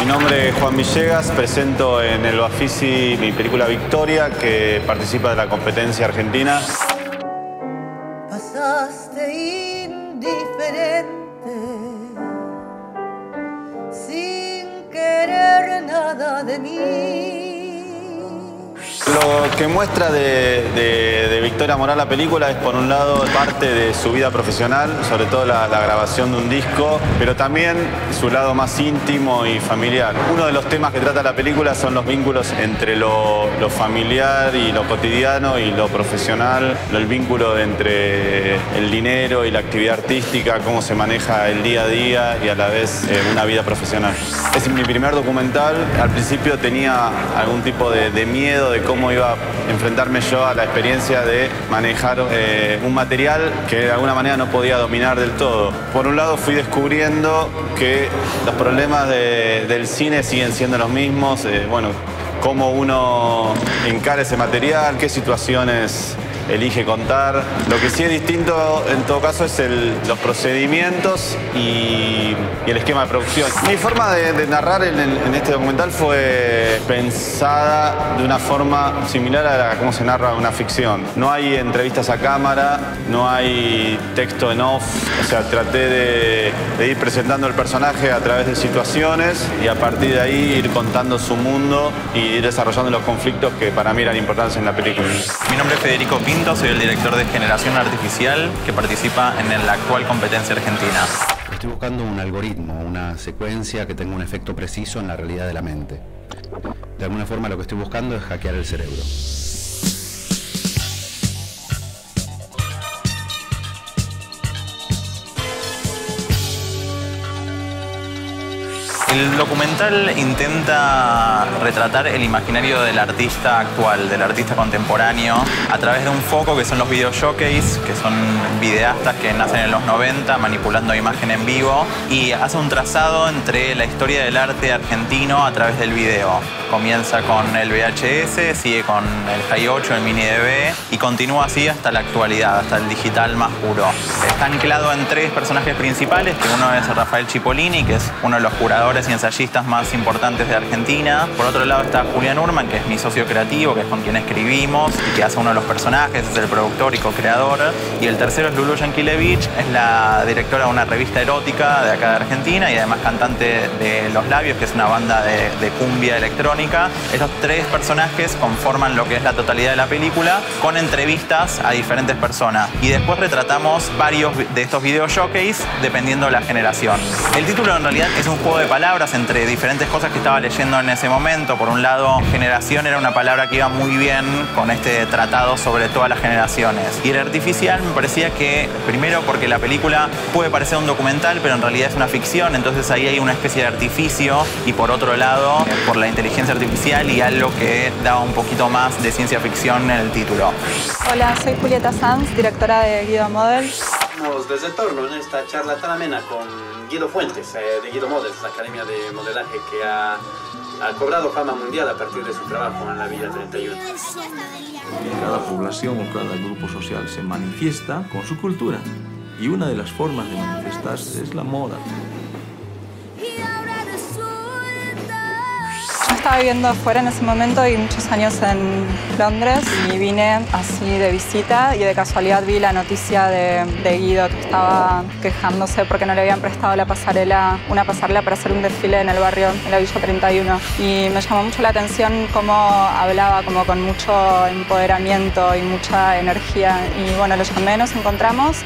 Mi nombre es Juan Villegas, presento en el Bafisi mi película Victoria, que participa de la competencia argentina. Pasaste indiferente, sin querer nada de mí. Lo que muestra de Victoria Moral la película es, por un lado, parte de su vida profesional, sobre todo la grabación de un disco, pero también su lado más íntimo y familiar. Uno de los temas que trata la película son los vínculos entre lo familiar y lo cotidiano y lo profesional, el vínculo entre el dinero y la actividad artística, cómo se maneja el día a día y a la vez una vida profesional. Es mi primer documental. Al principio tenía algún tipo de miedo de cómo iba a enfrentarme yo a la experiencia de manejar un material que de alguna manera no podía dominar del todo. Por un lado fui descubriendo que los problemas del cine siguen siendo los mismos, bueno, cómo uno encara ese material, qué situaciones elige contar. Lo que sí es distinto en todo caso es los procedimientos y el esquema de producción. Mi forma de narrar en este documental fue pensada de una forma similar a cómo se narra una ficción. No hay entrevistas a cámara, no hay texto en off, o sea, traté de ir presentando el personaje a través de situaciones y a partir de ahí ir contando su mundo y ir desarrollando los conflictos que para mí eran importantes en la película. Mi nombre es Federico Pinto, soy el director de Generación Artificial que participa en la actual competencia argentina. Estoy buscando un algoritmo, una secuencia que tenga un efecto preciso en la realidad de la mente. De alguna forma lo que estoy buscando es hackear el cerebro. El documental intenta retratar el imaginario del artista actual, del artista contemporáneo, a través de un foco que son los video showcase, que son videastas que nacen en los 90 manipulando imagen en vivo, y hace un trazado entre la historia del arte argentino a través del video. Comienza con el VHS, sigue con el Hi 8, el Mini DV y continúa así hasta la actualidad, hasta el digital más puro. Está anclado en tres personajes principales, que uno es Rafael Cipollini, que es uno de los curadores y ensayistas más importantes de Argentina. Por otro lado está Julián Urman, que es mi socio creativo, que es con quien escribimos y que hace uno de los personajes, es el productor y co-creador. Y el tercero es Lulu Yankelevich, es la directora de una revista erótica de acá de Argentina y además cantante de Los Labios, que es una banda de cumbia electrónica. Estos tres personajes conforman lo que es la totalidad de la película, con entrevistas a diferentes personas. Y después retratamos varios de estos video showcase dependiendo de la generación. El título en realidad es un juego de palabras entre diferentes cosas que estaba leyendo en ese momento. Por un lado, generación era una palabra que iba muy bien con este tratado sobre todas las generaciones. Y el artificial me parecía que, primero porque la película puede parecer un documental, pero en realidad es una ficción, entonces ahí hay una especie de artificio. Y por otro lado, por la inteligencia artificial y algo que daba un poquito más de ciencia ficción en el título. Hola, soy Julieta Sanz, directora de Guido Model. Estamos desde el Torno en esta charla tan amena con Guido Fuentes, de Guido Models, la academia de modelaje que ha cobrado fama mundial a partir de su trabajo en la Villa 31. Cada población o cada grupo social se manifiesta con su cultura y una de las formas de manifestarse es la moda. Yo estaba viviendo afuera en ese momento y muchos años en Londres y vine así de visita y de casualidad vi la noticia de Guido que estaba quejándose porque no le habían prestado una pasarela para hacer un desfile en el barrio, en la Villa 31. Y me llamó mucho la atención cómo hablaba como con mucho empoderamiento y mucha energía. Y bueno, lo llamé, nos encontramos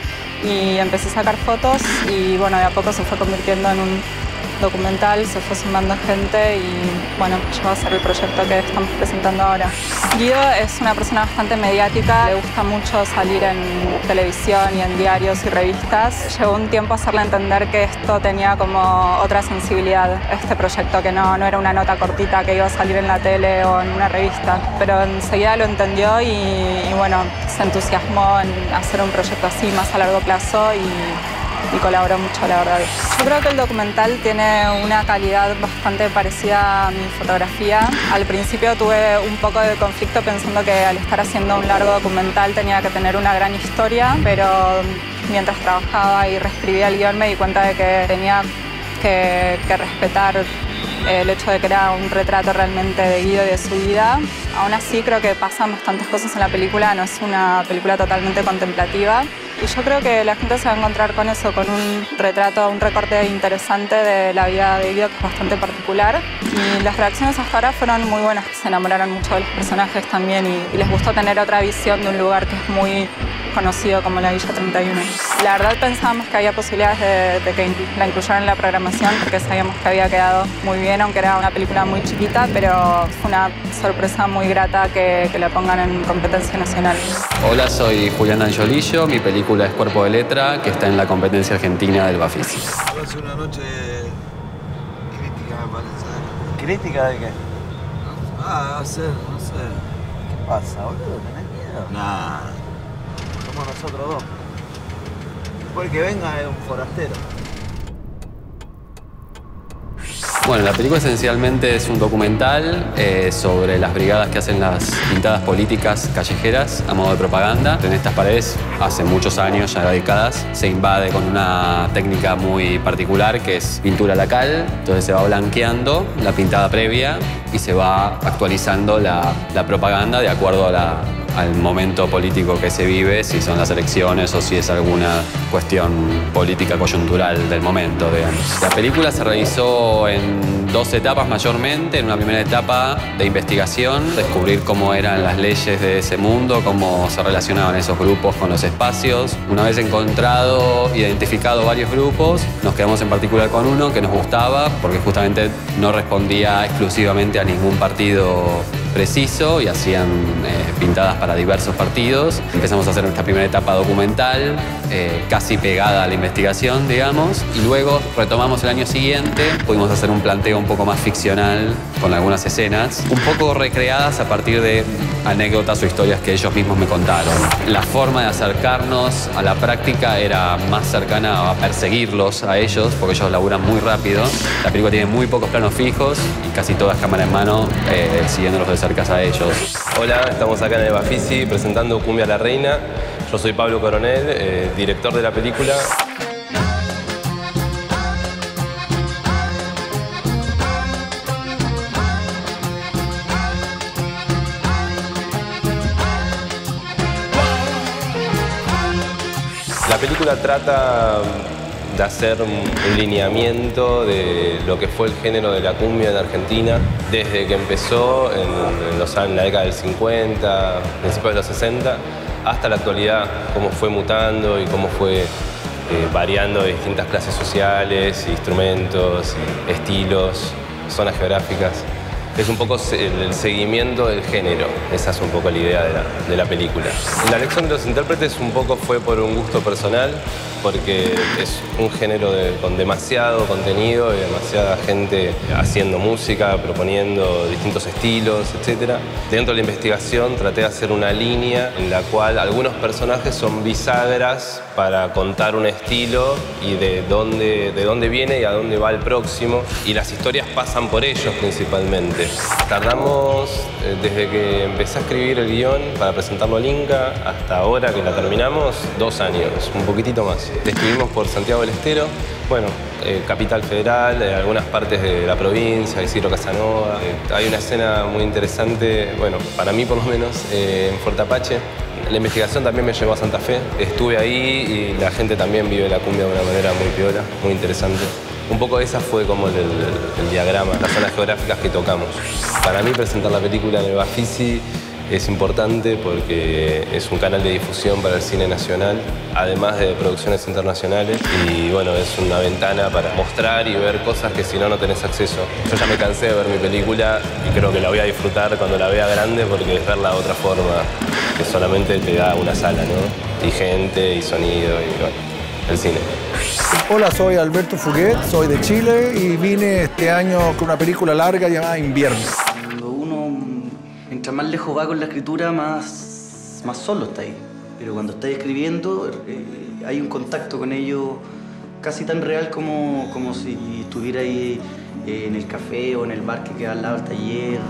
y empecé a sacar fotos y bueno, de a poco se fue convirtiendo en un documental, se fue sumando gente y bueno, llegó a ser el proyecto que estamos presentando ahora. Guido es una persona bastante mediática, le gusta mucho salir en televisión y en diarios y revistas. Llevó un tiempo hacerle entender que esto tenía como otra sensibilidad, este proyecto, que no era una nota cortita que iba a salir en la tele o en una revista, pero enseguida lo entendió y bueno, se entusiasmó en hacer un proyecto así más a largo plazo y colaboró mucho, la verdad. Yo creo que el documental tiene una calidad bastante parecida a mi fotografía. Al principio tuve un poco de conflicto pensando que al estar haciendo un largo documental tenía que tener una gran historia, pero mientras trabajaba y reescribía el guión me di cuenta de que tenía que respetar el hecho de que era un retrato realmente de Guido y de su vida. Aún así creo que pasan bastantes cosas en la película, no es una película totalmente contemplativa. Y yo creo que la gente se va a encontrar con eso, con un retrato, un recorte interesante de la vida de Guido, que es bastante particular. Y las reacciones hasta ahora fueron muy buenas, se enamoraron mucho de los personajes también y les gustó tener otra visión de un lugar que es muy conocido como la Villa 31. La verdad pensábamos que había posibilidades de que la incluyeran en la programación porque sabíamos que había quedado muy bien, aunque era una película muy chiquita, pero fue una sorpresa muy grata que la pongan en competencia nacional. Hola, soy Julián Angiolillo, mi película es Cuerpo de Letra, que está en la competencia argentina del Bafisi. Es una noche crítica, me parece. ¿Crítica de qué? Va a ser, no sé. ¿Qué pasa, boludo? ¿Tenés miedo? Nah. Somos nosotros dos. Después el que venga es un forastero. Bueno, la película esencialmente es un documental sobre las brigadas que hacen las pintadas políticas callejeras a modo de propaganda. En estas paredes, hace muchos años, ya décadas, se invade con una técnica muy particular que es pintura a la cal. Entonces se va blanqueando la pintada previa y se va actualizando la propaganda de acuerdo al momento político que se vive, si son las elecciones o si es alguna cuestión política coyuntural del momento, digamos. La película se realizó en dos etapas mayormente. En una primera etapa de investigación, descubrir cómo eran las leyes de ese mundo, cómo se relacionaban esos grupos con los espacios. Una vez encontrado, identificado varios grupos, nos quedamos en particular con uno que nos gustaba porque justamente no respondía exclusivamente a ningún partido preciso y hacían pintadas para diversos partidos. Empezamos a hacer nuestra primera etapa documental, casi pegada a la investigación, digamos, y luego retomamos el año siguiente, pudimos hacer un planteo un poco más ficcional con algunas escenas, un poco recreadas a partir de anécdotas o historias que ellos mismos me contaron. La forma de acercarnos a la práctica era más cercana a perseguirlos a ellos, porque ellos laburan muy rápido. La película tiene muy pocos planos fijos y casi todas cámara en mano, siguiéndolos de cerca a ellos. Hola, estamos acá en el Bafisi presentando Cumbia la Reina. Yo soy Pablo Coronel, director de la película. La película trata de hacer un lineamiento de lo que fue el género de la cumbia en Argentina desde que empezó en la década del 50, principios de los 60, hasta la actualidad, cómo fue mutando y cómo fue variando de distintas clases sociales, instrumentos, estilos, zonas geográficas. Es un poco el seguimiento del género, esa es un poco la idea de la película. La elección de los intérpretes un poco fue por un gusto personal, porque es un género con demasiado contenido y demasiada gente haciendo música, proponiendo distintos estilos, etc. Dentro de la investigación traté de hacer una línea en la cual algunos personajes son bisagras para contar un estilo y de dónde viene y a dónde va el próximo, y las historias pasan por ellos principalmente. Tardamos, desde que empecé a escribir el guión para presentarlo al Inca hasta ahora que la terminamos, 2 años, un poquitito más. Estuvimos por Santiago del Estero, bueno, Capital Federal, algunas partes de la provincia, Isidro Casanova. Hay una escena muy interesante, bueno, para mí por lo menos, en Fuerte Apache. La investigación también me llevó a Santa Fe. Estuve ahí y la gente también vive la cumbia de una manera muy piola, muy interesante. Un poco esa fue como el diagrama, las zonas geográficas que tocamos. Para mí presentar la película en el Bafisi es importante porque es un canal de difusión para el cine nacional, además de producciones internacionales, y bueno, es una ventana para mostrar y ver cosas que si no, no tenés acceso. Yo ya me cansé de ver mi película y creo que la voy a disfrutar cuando la vea grande porque es verla de otra forma, que solamente te da una sala, ¿no? Y gente, y sonido, y bueno, el cine. Hola, soy Alberto Fuguet, soy de Chile y vine este año con una película larga llamada Invierno. Cuando uno, mientras más lejos va con la escritura, más solo está ahí. Pero cuando estás escribiendo, hay un contacto con ello casi tan real como si estuviera ahí en el café o en el bar que queda al lado del taller.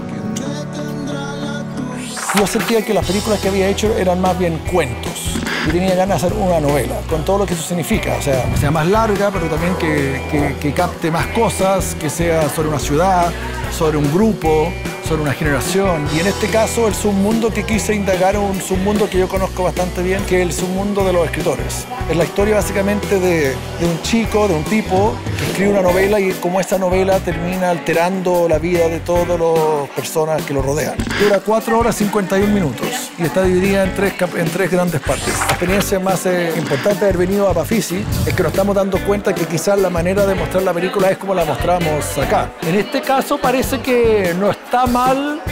Yo sentía que las películas que había hecho eran más bien cuentos. Y tenía ganas de hacer una novela, con todo lo que eso significa. O sea, que sea más larga, pero también que capte más cosas, que sea sobre una ciudad, sobre un grupo, sobre una generación. Y en este caso, el submundo que quise indagar es un submundo que yo conozco bastante bien, que es el submundo de los escritores. Es la historia básicamente de un chico, de un tipo, que escribe una novela y como esa novela termina alterando la vida de todas las personas que lo rodean. Dura 4 horas 51 minutos y está dividida en tres grandes partes. La experiencia más importante de haber venido a Bafisi es que nos estamos dando cuenta que quizás la manera de mostrar la película es como la mostramos acá. En este caso parece que no está mal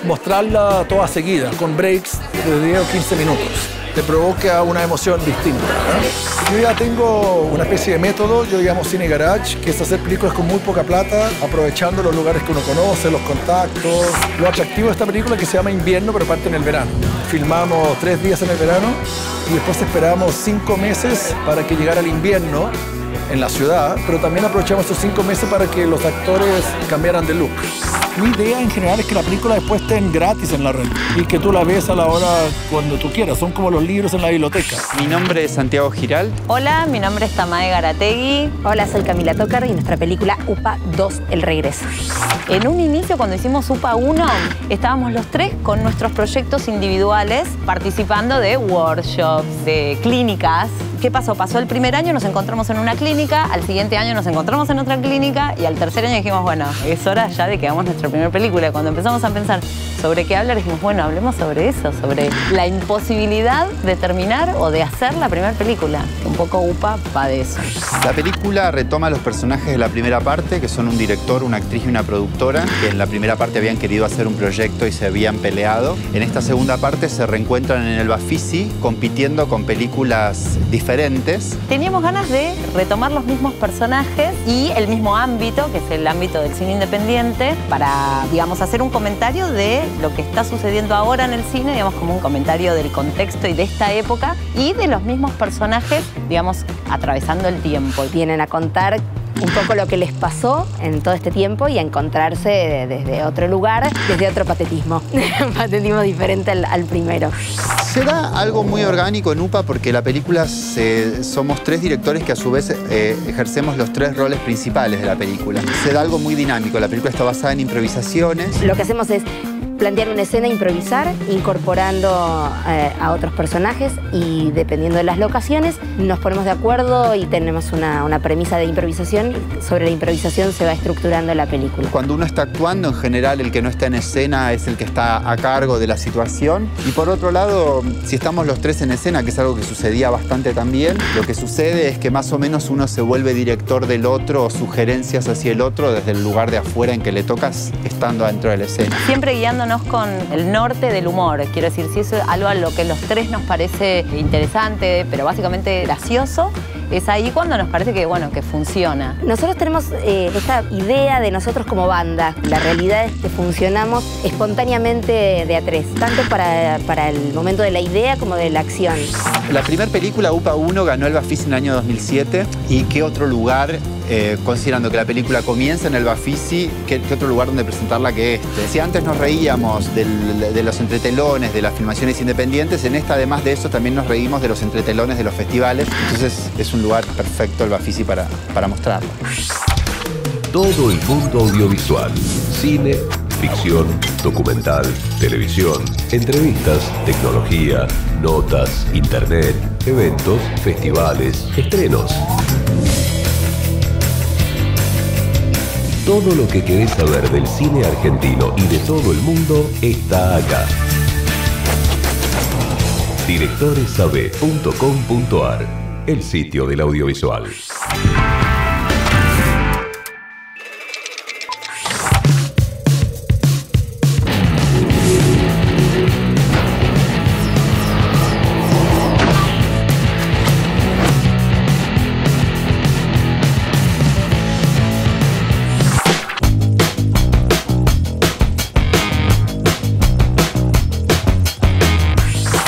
mostrarla toda seguida, con breaks de 10 o 15 minutos. Te provoca una emoción distinta, ¿no? Yo ya tengo una especie de método, yo llamo Cine Garage, que es hacer películas con muy poca plata, aprovechando los lugares que uno conoce, los contactos. Lo atractivo de esta película es que se llama Invierno, pero parte en el verano. Filmamos 3 días en el verano y después esperamos 5 meses para que llegara el invierno en la ciudad, pero también aprovechamos esos 5 meses para que los actores cambiaran de look. Mi idea en general es que la película después esté gratis en la red y que tú la ves a la hora cuando tú quieras. Son como los libros en la biblioteca. Mi nombre es Santiago Giral. Hola, mi nombre es Tamae Garategui. Hola, soy Camila Tocar y nuestra película UPA 2, El Regreso. En un inicio, cuando hicimos UPA 1, estábamos los 3 con nuestros proyectos individuales participando de workshops, de clínicas. ¿Qué pasó? Pasó el primer año, nos encontramos en una clínica, al siguiente año nos encontramos en otra clínica y al tercer año dijimos, bueno, es hora ya de que hagamos nuestra primera película. Cuando empezamos a pensar sobre qué hablar, dijimos, bueno, hablemos sobre eso, sobre la imposibilidad de terminar o de hacer la primera película. Un poco UPA va de eso. La película retoma los personajes de la primera parte, que son un director, una actriz y una productora, que en la primera parte habían querido hacer un proyecto y se habían peleado. En esta segunda parte se reencuentran en el Bafisi, compitiendo con películas diferentes. Teníamos ganas de retomar los mismos personajes y el mismo ámbito, que es el ámbito del cine independiente, para, digamos, hacer un comentario de lo que está sucediendo ahora en el cine, digamos, como un comentario del contexto y de esta época y de los mismos personajes, digamos, atravesando el tiempo. Vienen a contar un poco lo que les pasó en todo este tiempo y a encontrarse desde otro lugar, desde otro patetismo. Un patetismo diferente al primero. Se da algo muy orgánico en UPA porque la película somos 3 directores que a su vez ejercemos los 3 roles principales de la película. Se da algo muy dinámico. La película está basada en improvisaciones. Lo que hacemos es plantear una escena, improvisar, incorporando a otros personajes y dependiendo de las locaciones nos ponemos de acuerdo y tenemos una premisa de improvisación. Sobre la improvisación se va estructurando la película. Cuando uno está actuando, en general el que no está en escena es el que está a cargo de la situación. Y por otro lado, si estamos los 3 en escena, que es algo que sucedía bastante también, lo que sucede es que más o menos uno se vuelve director del otro o sugerencias hacia el otro desde el lugar de afuera en que le tocas estando dentro de la escena. Siempre guiándonos con el norte del humor. Quiero decir, si es algo a lo que los 3 nos parece interesante, pero básicamente gracioso, es ahí cuando nos parece que, bueno, que funciona. Nosotros tenemos esta idea de nosotros como banda. La realidad es que funcionamos espontáneamente de a 3, tanto para el momento de la idea como de la acción. La primera película, UPA 1, ganó el Bafisi en el año 2007. ¿Y qué otro lugar, considerando que la película comienza en el Bafisi, qué otro lugar donde presentarla que este? Si antes nos reíamos de los entretelones, de las filmaciones independientes, en esta, además de eso, también nos reímos de los entretelones de los festivales. Entonces es un lugar perfecto el Bafisi para mostrarlo. Todo el mundo audiovisual, cine, ficción, documental, televisión, entrevistas, tecnología, notas, internet, eventos, festivales, estrenos. Todo lo que querés saber del cine argentino y de todo el mundo está acá. directoresabe.com.ar, el sitio del audiovisual.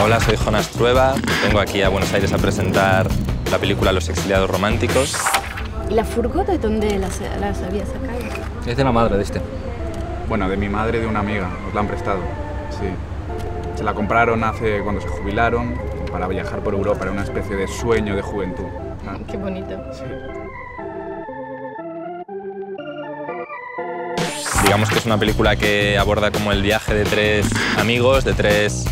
Hola, soy Jonas Trueba, vengo aquí a Buenos Aires a presentar la película Los exiliados románticos. ¿Y la furgota de dónde las había sacado? Es de la madre de este. Bueno, de mi madre y de una amiga, nos la han prestado, sí. Se la compraron cuando se jubilaron para viajar por Europa, era una especie de sueño de juventud. Qué bonito. Sí. Digamos que es una película que aborda como el viaje de tres amigos, de tres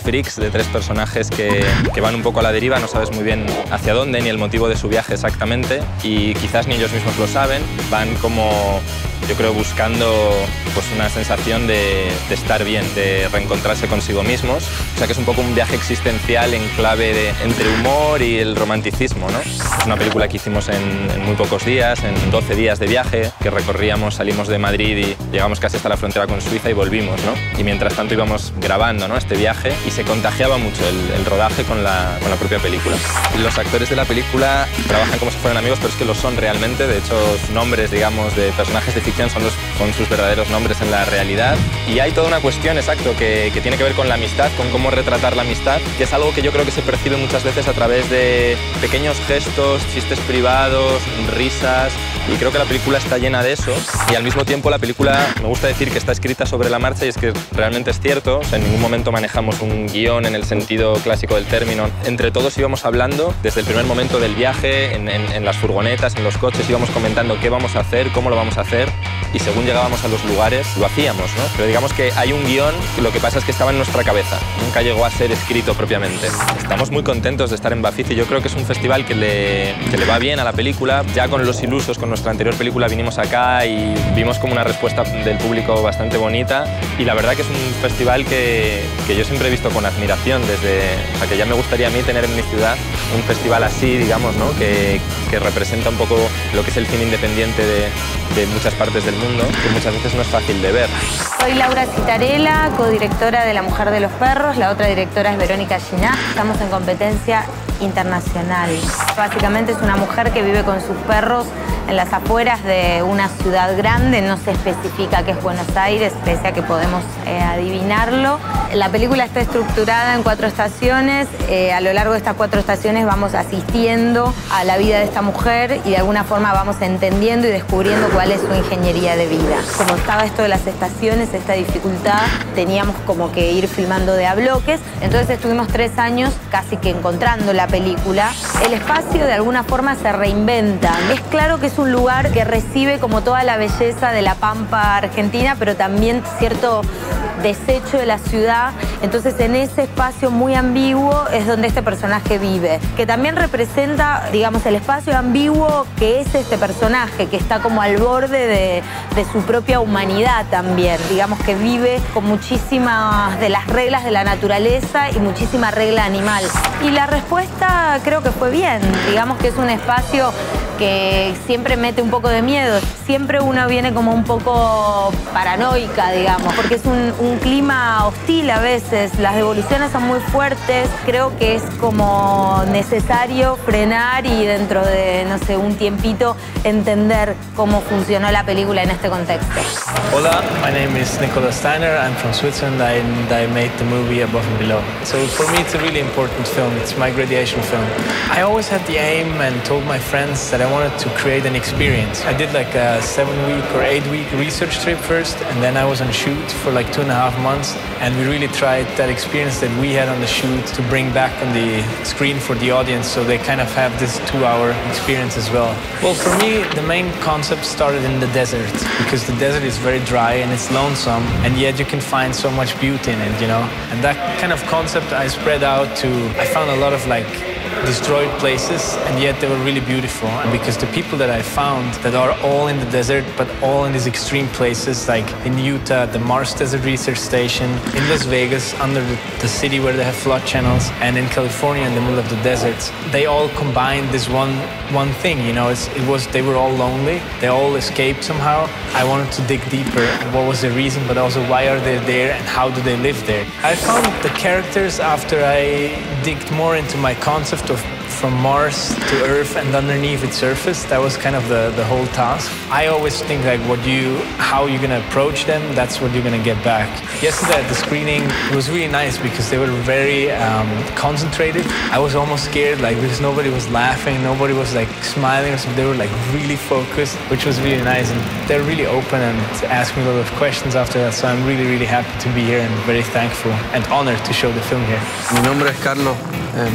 freaks, de tres personajes que van un poco a la deriva, no sabes muy bien hacia dónde ni el motivo de su viaje exactamente y quizás ni ellos mismos lo saben, van como, yo creo, buscando pues una sensación de estar bien, de reencontrarse consigo mismos. O sea que es un poco un viaje existencial en clave entre humor y el romanticismo, ¿no? Es una película que hicimos en muy pocos días, en 12 días de viaje, que recorríamos, salimos de Madrid y llegamos casi hasta la frontera con Suiza y volvimos, ¿no? Y mientras tanto íbamos grabando, ¿no?, este viaje y se contagiaba mucho el rodaje con la propia película. Los actores de la película trabajan como si fueran amigos, pero es que lo son realmente. De hecho, los nombres, digamos, de personajes de ficción son sus verdaderos nombres en la realidad. Y hay toda una cuestión, exacto, que tiene que ver con la amistad, con cómo retratar la amistad, que es algo que yo creo que se percibe muchas veces a través de pequeños gestos, chistes privados, risas, y creo que la película está llena de eso. Y al mismo tiempo la película, me gusta decir que está escrita sobre la marcha, y es que realmente es cierto. O sea, en ningún momento manejamos un guión en el sentido clásico del término. Entre todos íbamos hablando, desde el primer momento del viaje, en las furgonetas, en los coches, íbamos comentando qué vamos a hacer, cómo lo vamos a hacer, y según llegábamos a los lugares lo hacíamos, ¿no? Pero digamos que hay un guión, lo que pasa es que estaba en nuestra cabeza, nunca llegó a ser escrito propiamente. Estamos muy contentos de estar en Bafisi, yo creo que es un festival que le va bien a la película. Ya con Los Ilusos, con nuestra anterior película, vinimos acá y vimos como una respuesta del público bastante bonita, y la verdad que es un festival que yo siempre he visto con admiración, o sea, que ya me gustaría a mí tener en mi ciudad un festival así, digamos, ¿no?, que representa un poco lo que es el cine independiente de muchas partes del mundo, que muchas veces no es fácil de ver. Soy Laura Citarella, codirectora de La Mujer de los Perros, la otra directora es Verónica Giná. Estamos en competencia internacional. Básicamente es una mujer que vive con sus perros en las afueras de una ciudad grande, no se especifica que es Buenos Aires, pese a que podemos adivinarlo. La película está estructurada en 4 estaciones. A lo largo de estas 4 estaciones vamos asistiendo a la vida de esta mujer y de alguna forma vamos entendiendo y descubriendo cuál es su ingeniería de vida. Como estaba esto de las estaciones, esta dificultad, teníamos como que ir filmando de a bloques, entonces estuvimos 3 años casi que encontrando la película. El espacio de alguna forma se reinventa. Es claro que es un lugar que recibe como toda la belleza de la pampa argentina, pero también cierto desecho de la ciudad. Entonces en ese espacio muy ambiguo es donde este personaje vive, que también representa, digamos, el espacio ambiguo que es este personaje, que está como al borde de su propia humanidad también. Digamos que vive con muchísimas de las reglas de la naturaleza y muchísima regla animal. Y la respuesta creo que fue bien. Digamos que es un espacio que siempre mete un poco de miedo. Siempre uno viene como un poco paranoica, digamos, porque es un clima hostil a veces. Las devoluciones son muy fuertes. Creo que es como necesario frenar y dentro de, no sé, un tiempito entender cómo funcionó la película en este contexto. Hola, my name is Nicolas Steiner. I'm from Switzerland and I made the movie Above and Below. So for me it's a really important film. It's my graduation film. I always had the aim and told my friends that I wanted to create an experience. I did like a 7-week or 8-week research trip first, and then I was on shoot for like 2.5 months, and we really tried that experience that we had on the shoot to bring back on the screen for the audience, so they kind of have this 2-hour experience as well. Well, for me, the main concept started in the desert, because the desert is very dry and it's lonesome, and yet you can find so much beauty in it, you know? And that kind of concept I spread out to, I found a lot of like destroyed places, and yet they were really beautiful. And because the people that I found that are all in the desert, but all in these extreme places, like in Utah, the Mars Desert Research Station, in Las Vegas, under the city where they have flood channels, and in California in the middle of the deserts, they all combined this one thing, you know, they were all lonely, they all escaped somehow. I wanted to dig deeper, what was the reason, but also why are they there and how do they live there. I found the characters after I digged more into my concept of from Mars to Earth and underneath its surface. That was kind of the whole task. I always think like how you're gonna approach them, that's what you're gonna get back. Yesterday at the screening, it was really nice because they were very concentrated. I was almost scared, like, because nobody was laughing, nobody was like smiling or something. They were like really focused, which was really nice. And they're really open and asked me a lot of questions after that. So I'm really, really happy to be here and very thankful and honored to show the film here. Mi nombre es Carlos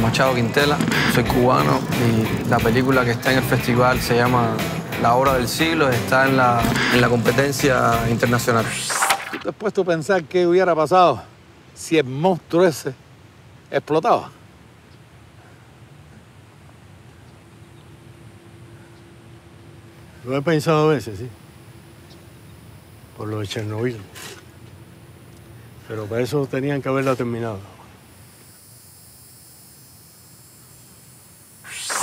Machado Quintela, soy cubano y la película que está en el festival se llama La Obra del Siglo, está en la competencia internacional. ¿Te has puesto a pensar qué hubiera pasado si el monstruo ese explotaba? Lo he pensado a veces, sí. Por lo de Chernobyl. Pero para eso tenían que haberla terminado.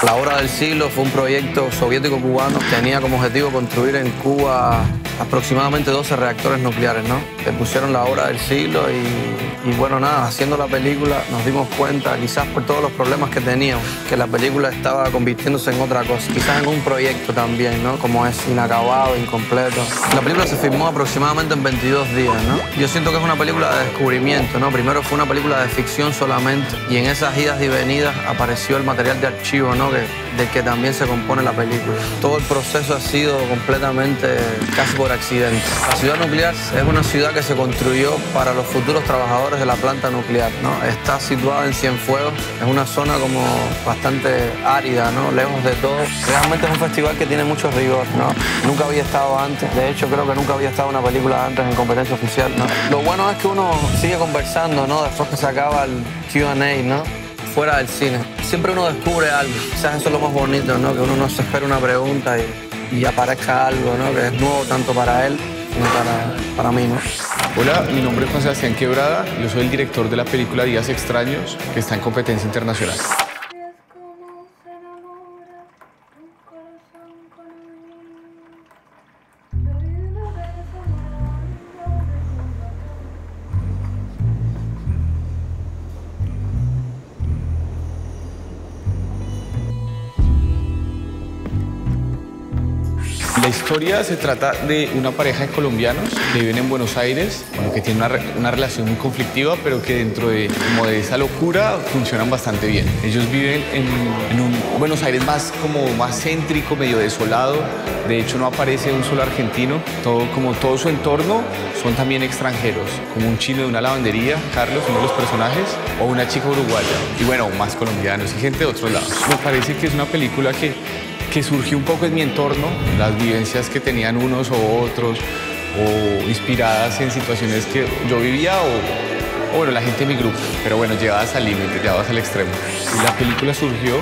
La Obra del Siglo fue un proyecto soviético-cubano. Tenía como objetivo construir en Cuba aproximadamente 12 reactores nucleares, ¿no? Le pusieron la Obra del Siglo y bueno, nada, haciendo la película nos dimos cuenta, quizás por todos los problemas que teníamos, que la película estaba convirtiéndose en otra cosa. Quizás en un proyecto también, ¿no? Como es inacabado, incompleto. La película se filmó aproximadamente en 22 días, ¿no? Yo siento que es una película de descubrimiento, ¿no? Primero fue una película de ficción solamente y en esas idas y venidas apareció el material de archivo, ¿no? Del que también se compone la película. Todo el proceso ha sido completamente casi por accidente. La ciudad nuclear es una ciudad que se construyó para los futuros trabajadores de la planta nuclear, ¿no? Está situada en Cienfuegos, es una zona como bastante árida, ¿no? Lejos de todo. Realmente es un festival que tiene mucho rigor, ¿no? Nunca había estado antes, de hecho creo que nunca había estado una película antes en competencia oficial, ¿no? Lo bueno es que uno sigue conversando, ¿no? Después que se acaba el Q&A, ¿no? Fuera del cine. Siempre uno descubre algo. Quizás eso es lo más bonito, ¿no? Que uno no se espera una pregunta y aparezca algo, ¿no? Que es nuevo tanto para él como para mí, ¿no? Hola, mi nombre es Juan Sebastián Quebrada. Yo soy el director de la película Días Extraños, que está en competencia internacional. La historia se trata de una pareja de colombianos que viven en Buenos Aires, bueno, que tienen una relación muy conflictiva, pero que dentro de esa locura funcionan bastante bien. Ellos viven en un Buenos Aires más céntrico, medio desolado. De hecho, no aparece un solo argentino. Todo su entorno son también extranjeros, como un chino de una lavandería, Carlos, uno de los personajes, o una chica uruguaya. Y bueno, más colombianos y gente de otros lados. Me parece que es una película que surgió un poco en mi entorno, las vivencias que tenían unos o otros, o inspiradas en situaciones que yo vivía o bueno, la gente de mi grupo, pero bueno, llevadas al límite, llevadas al extremo. Y la película surgió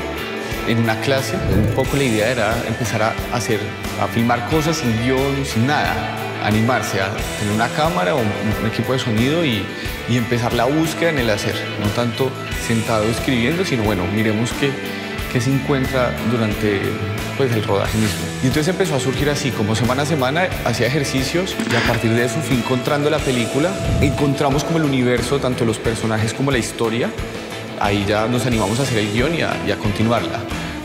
en una clase. Un poco la idea era empezar a filmar cosas sin guión, sin nada, animarse a tener una cámara o un equipo de sonido y empezar la búsqueda en el hacer, no tanto sentado escribiendo, sino bueno, miremos qué se encuentra durante el rodaje mismo. Y entonces empezó a surgir así, como semana a semana hacía ejercicios y a partir de eso fui encontrando la película. Encontramos como el universo, tanto los personajes como la historia. Ahí ya nos animamos a hacer el guión y a continuarla.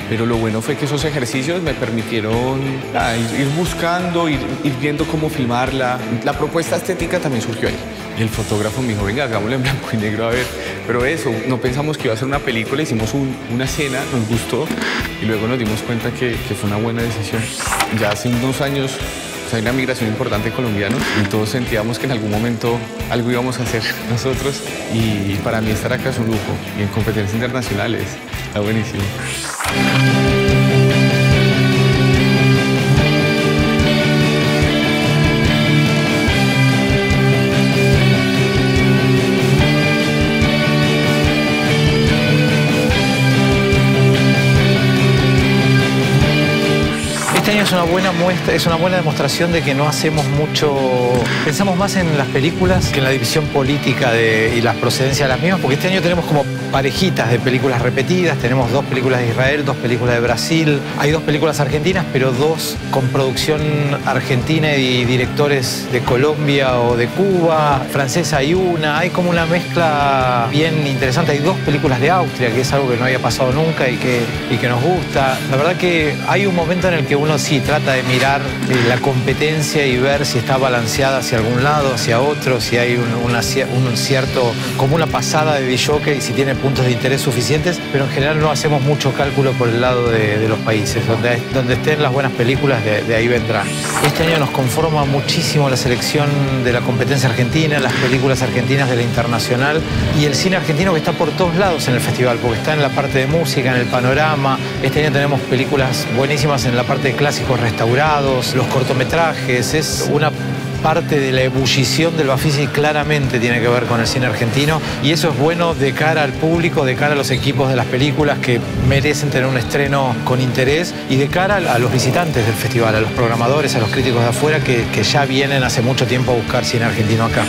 Pero lo bueno fue que esos ejercicios me permitieron ir buscando, ir viendo cómo filmarla. La propuesta estética también surgió ahí. Y el fotógrafo me dijo, venga, hagámoslo en blanco y negro, a ver. Pero eso, no pensamos que iba a ser una película, hicimos una escena, nos gustó y luego nos dimos cuenta que fue una buena decisión. Ya hace unos años hay una migración importante de colombianos y todos sentíamos que en algún momento algo íbamos a hacer nosotros y para mí estar acá es un lujo y en competencias internacionales está buenísimo. Este año es una buena muestra, es una buena demostración de que no hacemos mucho, pensamos más en las películas que en la división política y las procedencias de las mismas, porque este año tenemos como parejitas de películas repetidas, tenemos 2 películas de Israel, 2 películas de Brasil, hay 2 películas argentinas, pero 2 con producción argentina y directores de Colombia o de Cuba, francesa hay una, hay como una mezcla bien interesante, hay 2 películas de Austria, que es algo que no había pasado nunca y que nos gusta. La verdad que hay un momento en el que uno sí trata de mirar la competencia y ver si está balanceada hacia algún lado, hacia otro, si hay un cierto, como una pasada de disjockey, si tiene puntos de interés suficientes, pero en general no hacemos mucho cálculo por el lado de los países. Donde estén las buenas películas, de ahí vendrán. Este año nos conforma muchísimo la selección de la competencia argentina, las películas argentinas de la internacional y el cine argentino que está por todos lados en el festival, porque está en la parte de música, en el panorama. Este año tenemos películas buenísimas en la parte de clásicos restaurados, los cortometrajes, es una parte de la ebullición del Bafisi claramente tiene que ver con el cine argentino y eso es bueno de cara al público, de cara a los equipos de las películas que merecen tener un estreno con interés y de cara a los visitantes del festival, a los programadores, a los críticos de afuera que ya vienen hace mucho tiempo a buscar cine argentino acá.